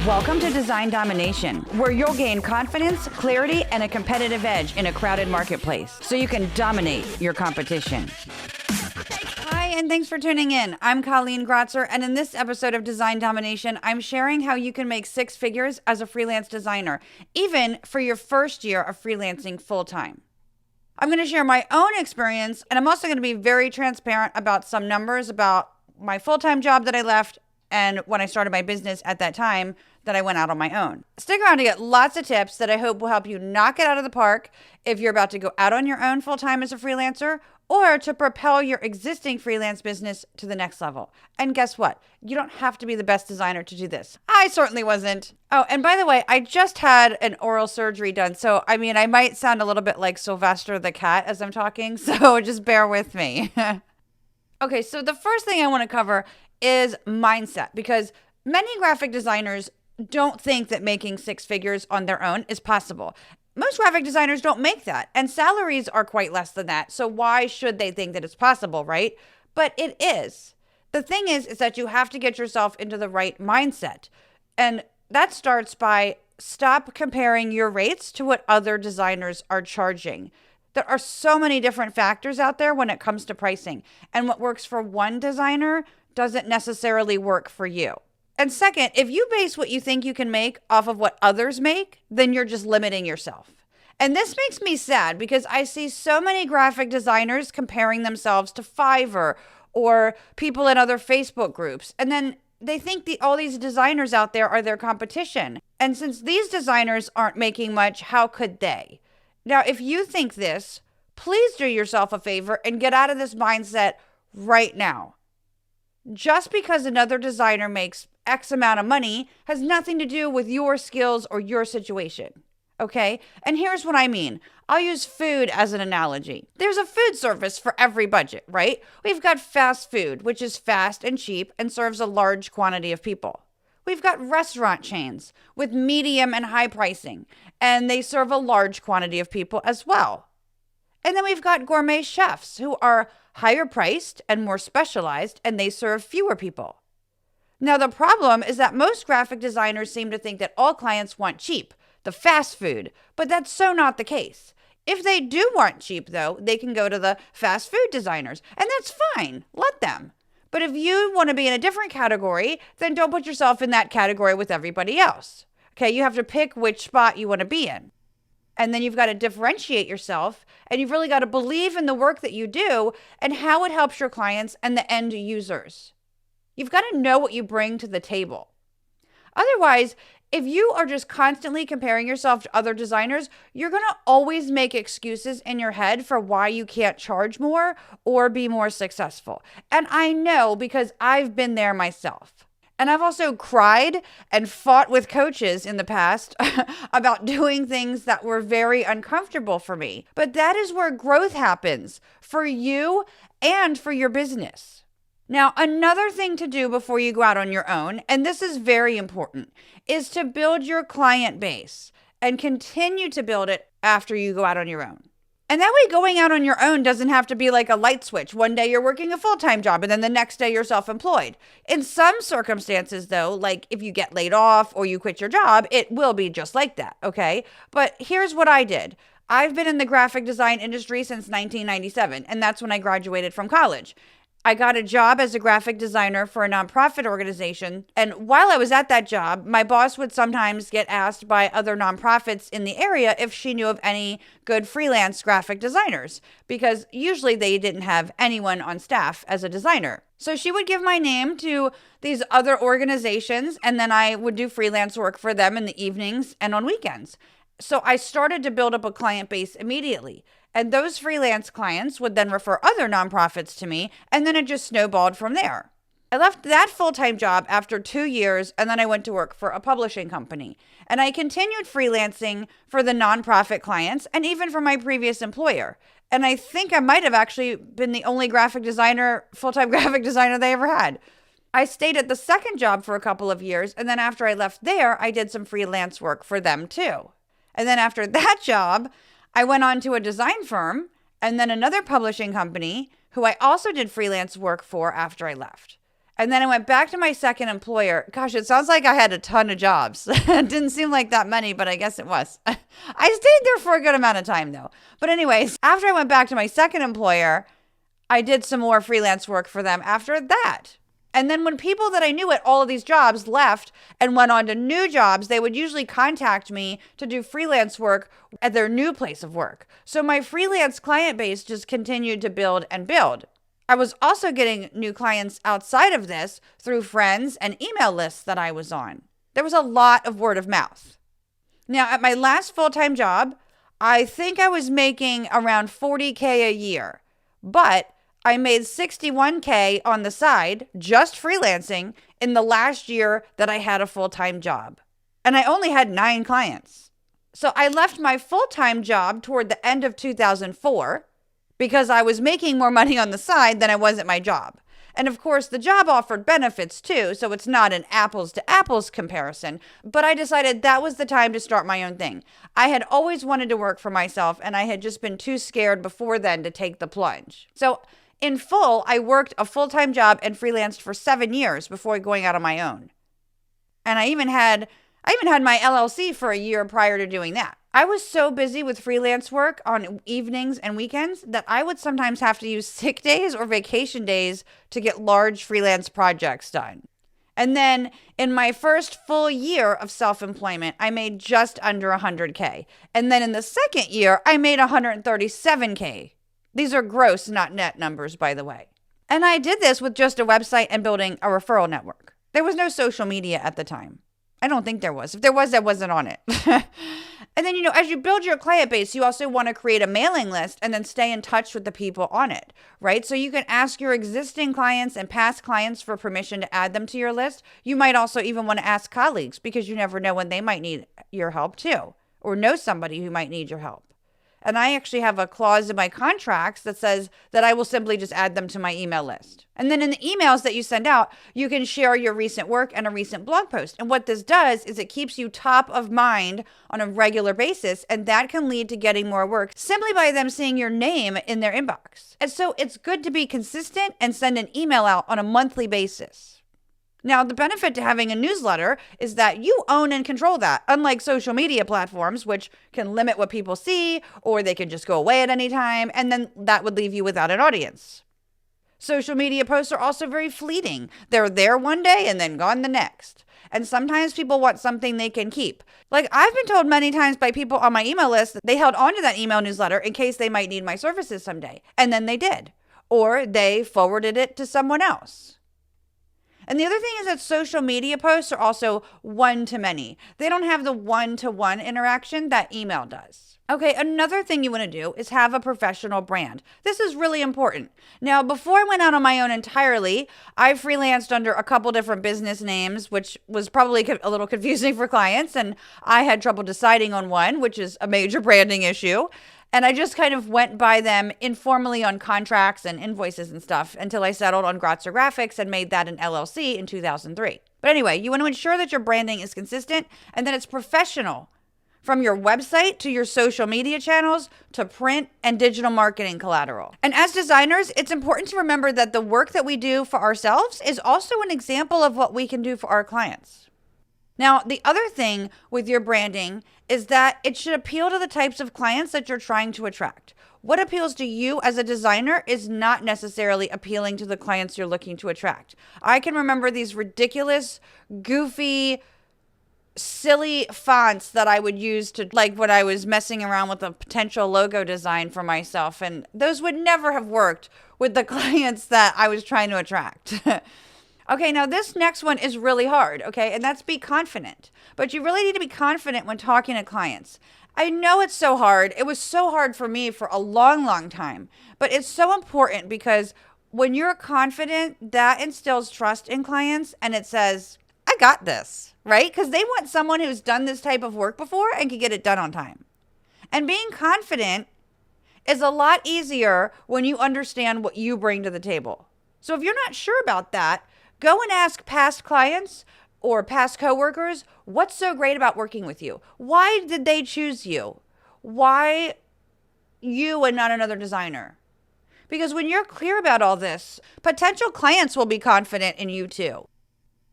Welcome to Design Domination, where you'll gain confidence, clarity, and a competitive edge in a crowded marketplace so you can dominate your competition. Hi, and thanks for tuning in. I'm Colleen Grotzer, and in this episode of Design Domination, I'm sharing how you can make six figures as a freelance designer, even for your first year of freelancing full-time. I'm going to share my own experience, and I'm also going to be very transparent about some numbers about my full-time job that I left and when I started my business at that time that I went out on my own. Stick around to get lots of tips that I hope will help you knock it out of the park if you're about to go out on your own full-time as a freelancer or to propel your existing freelance business to the next level. And guess what? You don't have to be the best designer to do this. I certainly wasn't. Oh, and by the way, I just had an oral surgery done. So, I might sound a little bit like Sylvester the cat as I'm talking. So just bear with me. Okay, so the first thing I want to cover is mindset, because many graphic designers don't think that making six figures on their own is possible. Most graphic designers don't make that, and salaries are quite less than that. So why should they think that it's possible, right? But it is. The thing is that you have to get yourself into the right mindset. And that starts by stop comparing your rates to what other designers are charging. There are so many different factors out there when it comes to pricing, and what works for one designer doesn't necessarily work for you. And second, if you base what you think you can make off of what others make, then you're just limiting yourself. And this makes me sad because I see so many graphic designers comparing themselves to Fiverr or people in other Facebook groups. And then they think all these designers out there are their competition. And since these designers aren't making much, how could they? Now, if you think this, please do yourself a favor and get out of this mindset right now. Just because another designer makes X amount of money has nothing to do with your skills or your situation, okay? And here's what I mean. I'll use food as an analogy. There's a food service for every budget, right? We've got fast food, which is fast and cheap and serves a large quantity of people. We've got restaurant chains with medium and high pricing, and they serve a large quantity of people as well. And then we've got gourmet chefs who are higher priced and more specialized, and they serve fewer people. Now, the problem is that most graphic designers seem to think that all clients want cheap, the fast food, but that's so not the case. If they do want cheap, though, they can go to the fast food designers, and that's fine. Let them. But if you want to be in a different category, then don't put yourself in that category with everybody else. Okay, you have to pick which spot you want to be in. And then you've got to differentiate yourself, and you've really got to believe in the work that you do and how it helps your clients and the end users. You've got to know what you bring to the table. Otherwise, if you are just constantly comparing yourself to other designers, you're going to always make excuses in your head for why you can't charge more or be more successful. And I know because I've been there myself. And I've also cried and fought with coaches in the past about doing things that were very uncomfortable for me. But that is where growth happens for you and for your business. Now, another thing to do before you go out on your own, and this is very important, is to build your client base and continue to build it after you go out on your own. And that way, going out on your own doesn't have to be like a light switch. One day you're working a full-time job and then the next day you're self-employed. In some circumstances, though, like if you get laid off or you quit your job, it will be just like that, okay? But here's what I did. I've been in the graphic design industry since 1997, and that's when I graduated from college. I got a job as a graphic designer for a nonprofit organization. And while I was at that job, my boss would sometimes get asked by other nonprofits in the area if she knew of any good freelance graphic designers, because usually they didn't have anyone on staff as a designer. So she would give my name to these other organizations, and then I would do freelance work for them in the evenings and on weekends. So I started to build up a client base immediately. And those freelance clients would then refer other nonprofits to me, and then it just snowballed from there. I left that full-time job after 2 years, and then I went to work for a publishing company. And I continued freelancing for the nonprofit clients and even for my previous employer. And I think I might have actually been the only full-time graphic designer they ever had. I stayed at the second job for a couple of years, and then after I left there, I did some freelance work for them too. And then after that job, I went on to a design firm and then another publishing company who I also did freelance work for after I left. And then I went back to my second employer. Gosh, it sounds like I had a ton of jobs. It didn't seem like that many, but I guess it was. I stayed there for a good amount of time though. But anyways, after I went back to my second employer, I did some more freelance work for them after that. And then when people that I knew at all of these jobs left and went on to new jobs, they would usually contact me to do freelance work at their new place of work. So my freelance client base just continued to build and build. I was also getting new clients outside of this through friends and email lists that I was on. There was a lot of word of mouth. Now, at my last full-time job, I think I was making around $40K a year, but I made $61K on the side, just freelancing, in the last year that I had a full-time job. And I only had 9 clients. So I left my full-time job toward the end of 2004 because I was making more money on the side than I was at my job. And of course, the job offered benefits too, so it's not an apples to apples comparison, but I decided that was the time to start my own thing. I had always wanted to work for myself, and I had just been too scared before then to take the plunge. So in full, I worked a full-time job and freelanced for 7 years before going out on my own. And I even had my LLC for a year prior to doing that. I was so busy with freelance work on evenings and weekends that I would sometimes have to use sick days or vacation days to get large freelance projects done. And then in my first full year of self-employment, I made just under 100K. And then in the second year, I made 137K. These are gross, not net numbers, by the way. And I did this with just a website and building a referral network. There was no social media at the time. I don't think there was. If there was, I wasn't on it. And then, as you build your client base, you also want to create a mailing list and then stay in touch with the people on it, right? So you can ask your existing clients and past clients for permission to add them to your list. You might also even want to ask colleagues because you never know when they might need your help too, or know somebody who might need your help. And I actually have a clause in my contracts that says that I will simply just add them to my email list. And then in the emails that you send out, you can share your recent work and a recent blog post. And what this does is it keeps you top of mind on a regular basis. And that can lead to getting more work simply by them seeing your name in their inbox. And so it's good to be consistent and send an email out on a monthly basis. Now, the benefit to having a newsletter is that you own and control that, unlike social media platforms, which can limit what people see, or they can just go away at any time, and then that would leave you without an audience. Social media posts are also very fleeting. They're there one day and then gone the next. And sometimes people want something they can keep. Like I've been told many times by people on my email list that they held onto that email newsletter in case they might need my services someday. And then they did. Or they forwarded it to someone else. And the other thing is that social media posts are also one-to-many. They don't have the one-to-one interaction that email does. Okay, another thing you want to do is have a professional brand. This is really important. Now, before I went out on my own entirely, I freelanced under a couple different business names, which was probably a little confusing for clients, and I had trouble deciding on one, which is a major branding issue. And I just kind of went by them informally on contracts and invoices and stuff until I settled on Gratzer Graphics and made that an LLC in 2003. But anyway, you want to ensure that your branding is consistent and that it's professional. From your website to your social media channels to print and digital marketing collateral. And as designers, it's important to remember that the work that we do for ourselves is also an example of what we can do for our clients. Now, the other thing with your branding is that it should appeal to the types of clients that you're trying to attract. What appeals to you as a designer is not necessarily appealing to the clients you're looking to attract. I can remember these ridiculous, goofy, silly fonts that I would use to like when I was messing around with a potential logo design for myself. And those would never have worked with the clients that I was trying to attract. Okay, now this next one is really hard, okay? And that's be confident. But you really need to be confident when talking to clients. I know it's so hard. It was so hard for me for a long, long time. But it's so important because when you're confident, that instills trust in clients and it says, I got this, right? Because they want someone who's done this type of work before and can get it done on time. And being confident is a lot easier when you understand what you bring to the table. So if you're not sure about that, go and ask past clients or past coworkers, what's so great about working with you? Why did they choose you? Why you and not another designer? Because when you're clear about all this, potential clients will be confident in you too.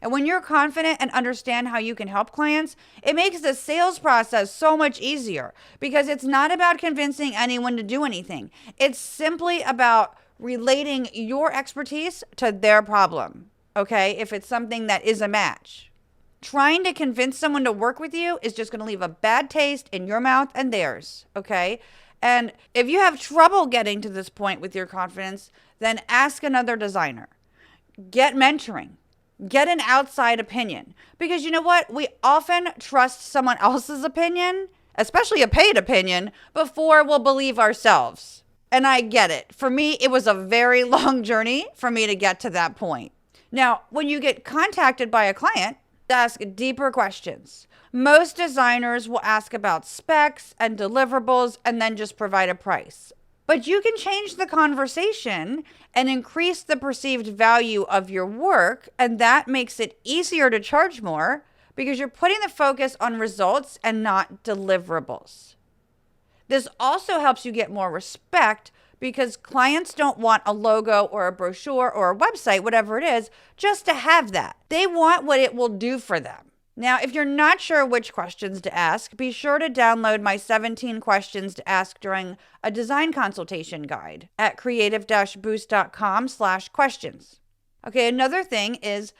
And when you're confident and understand how you can help clients, it makes the sales process so much easier because it's not about convincing anyone to do anything. It's simply about relating your expertise to their problem, okay? If it's something that is a match. Trying to convince someone to work with you is just going to leave a bad taste in your mouth and theirs, okay? And if you have trouble getting to this point with your confidence, then ask another designer. Get mentoring. Get an outside opinion. Because you know what? We often trust someone else's opinion, especially a paid opinion, before we'll believe ourselves. And I get it. For me, it was a very long journey for me to get to that point. Now, when you get contacted by a client, ask deeper questions. Most designers will ask about specs and deliverables and then just provide a price. But you can change the conversation and increase the perceived value of your work, and that makes it easier to charge more because you're putting the focus on results and not deliverables. This also helps you get more respect because clients don't want a logo or a brochure or a website, whatever it is, just to have that. They want what it will do for them. Now, if you're not sure which questions to ask, be sure to download my 17 questions to ask during a design consultation guide at creative-boost.com/questions. Okay, another thing is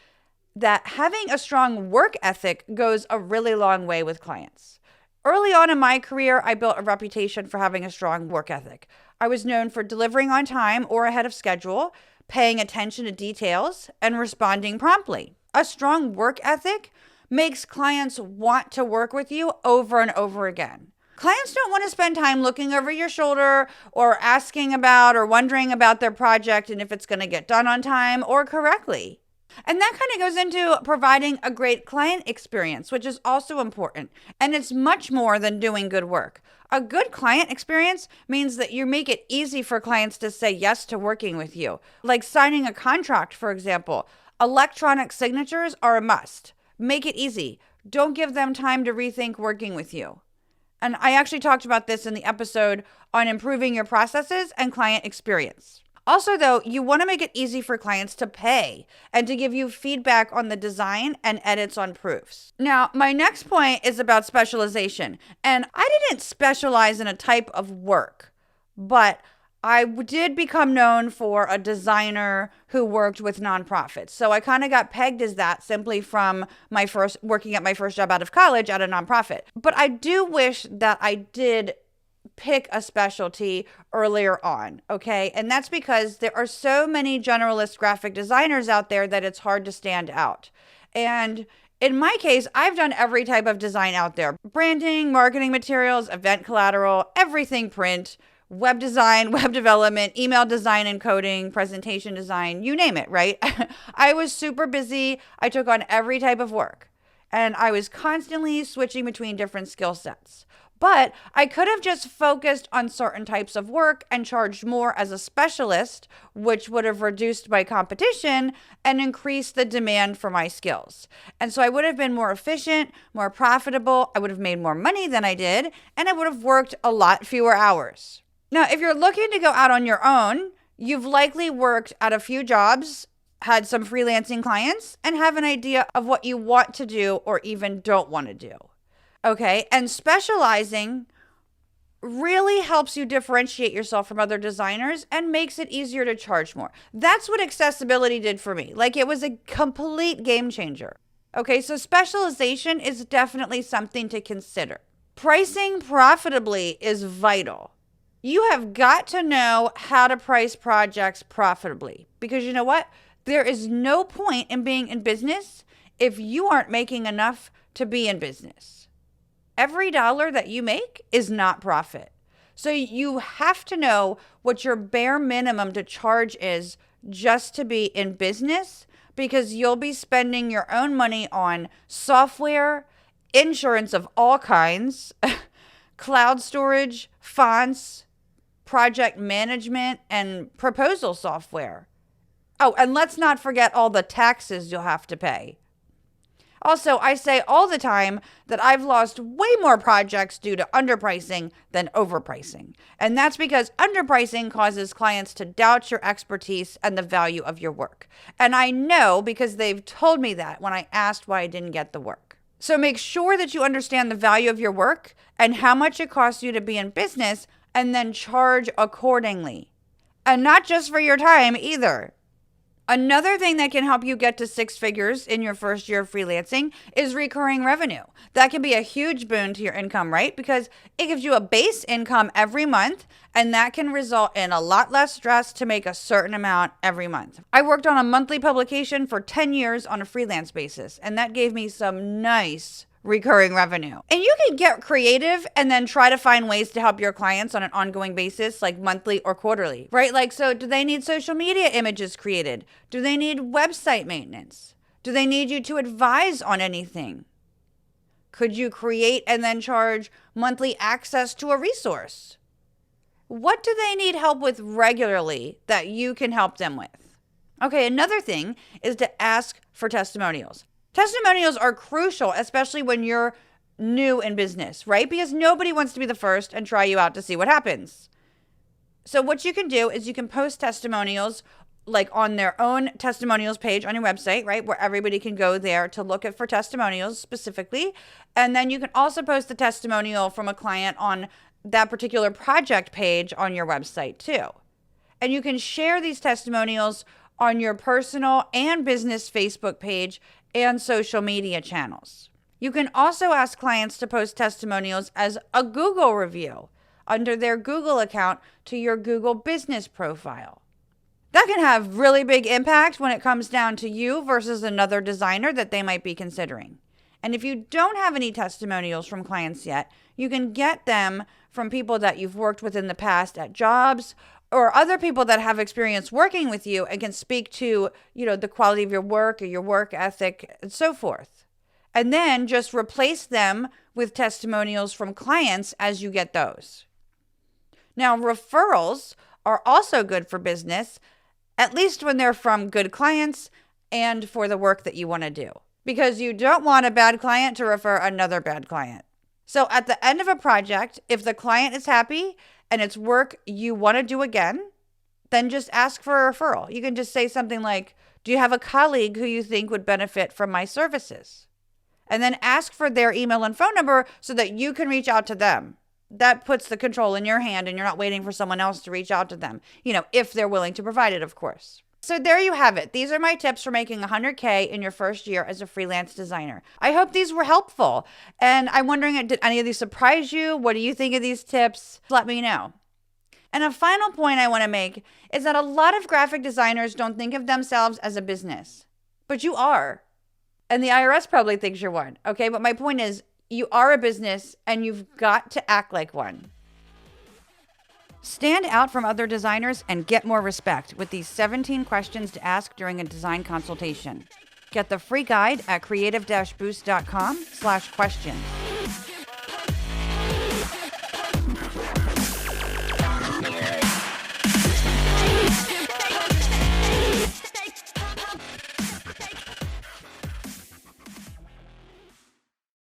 that having a strong work ethic goes a really long way with clients. Early on in my career, I built a reputation for having a strong work ethic. I was known for delivering on time or ahead of schedule, paying attention to details, and responding promptly. A strong work ethic makes clients want to work with you over and over again. Clients don't want to spend time looking over your shoulder or asking about or wondering about their project and if it's going to get done on time or correctly. And that kind of goes into providing a great client experience, which is also important. And it's much more than doing good work. A good client experience means that you make it easy for clients to say yes to working with you. Like signing a contract, for example. Electronic signatures are a must. Make it easy. Don't give them time to rethink working with you. And I actually talked about this in the episode on improving your processes and client experience. Also, though, you want to make it easy for clients to pay and to give you feedback on the design and edits on proofs. Now, my next point is about specialization. And I didn't specialize in a type of work, but I did become known for a designer who worked with nonprofits. So I kind of got pegged as that simply from working at my first job out of college at a nonprofit. But I do wish that I did pick a specialty earlier on, okay? And that's because there are so many generalist graphic designers out there that it's hard to stand out. And in my case, I've done every type of design out there. Branding, marketing materials, event collateral, everything print, web design, web development, email design and coding, presentation design, you name it, right? I was super busy. I took on every type of work and I was constantly switching between different skill sets. But I could have just focused on certain types of work and charged more as a specialist, which would have reduced my competition and increased the demand for my skills. And so I would have been more efficient, more profitable. I would have made more money than I did, and I would have worked a lot fewer hours. Now, if you're looking to go out on your own, you've likely worked at a few jobs, had some freelancing clients, and have an idea of what you want to do or even don't want to do. Okay, and specializing really helps you differentiate yourself from other designers and makes it easier to charge more. That's what accessibility did for me. Like, it was a complete game changer. Okay, so specialization is definitely something to consider. Pricing profitably is vital. You have got to know how to price projects profitably because you know what? There is no point in being in business if you aren't making enough to be in business. Every dollar that you make is not profit. So you have to know what your bare minimum to charge is just to be in business because you'll be spending your own money on software, insurance of all kinds, cloud storage, fonts, project management, and proposal software. Oh, and let's not forget all the taxes you'll have to pay. Also, I say all the time that I've lost way more projects due to underpricing than overpricing. And that's because underpricing causes clients to doubt your expertise and the value of your work. And I know because they've told me that when I asked why I didn't get the work. So make sure that you understand the value of your work and how much it costs you to be in business, and then charge accordingly. And not just for your time either. Another thing that can help you get to 6 figures in your first year of freelancing is recurring revenue. That can be a huge boon to your income, right? Because it gives you a base income every month, and that can result in a lot less stress to make a certain amount every month. I worked on a monthly publication for 10 years on a freelance basis, and that gave me some nice recurring revenue. And you can get creative and then try to find ways to help your clients on an ongoing basis, like monthly or quarterly, right? Like, so do they need social media images created? Do they need website maintenance? Do they need you to advise on anything? Could you create and then charge monthly access to a resource? What do they need help with regularly that you can help them with? Okay, another thing is to ask for testimonials. Testimonials are crucial, especially when you're new in business, right? Because nobody wants to be the first and try you out to see what happens. So what you can do is you can post testimonials like on their own testimonials page on your website, right? Where everybody can go there to look for testimonials specifically. And then you can also post the testimonial from a client on that particular project page on your website too. And you can share these testimonials on your personal and business Facebook page and social media channels. You can also ask clients to post testimonials as a Google review under their Google account to your Google business profile. That can have really big impact when it comes down to you versus another designer that they might be considering. And if you don't have any testimonials from clients yet, you can get them from people that you've worked with in the past at jobs, or other people that have experience working with you and can speak to, the quality of your work or your work ethic and so forth. And then just replace them with testimonials from clients as you get those. Now, referrals are also good for business, at least when they're from good clients and for the work that you want to do, because you don't want a bad client to refer another bad client. So at the end of a project, if the client is happy and it's work you want to do again, then just ask for a referral. You can just say something like, do you have a colleague who you think would benefit from my services? And then ask for their email and phone number so that you can reach out to them. That puts the control in your hand and you're not waiting for someone else to reach out to them, if they're willing to provide it, of course. So there you have it. These are my tips for making $100K in your first year as a freelance designer. I hope these were helpful. And I'm wondering, did any of these surprise you? What do you think of these tips? Let me know. And a final point I want to make is that a lot of graphic designers don't think of themselves as a business, but you are. And the IRS probably thinks you're one. Okay, but my point is, you are a business and you've got to act like one. Stand out from other designers and get more respect with these 17 questions to ask during a design consultation. Get the free guide at creative-boost.com/questions.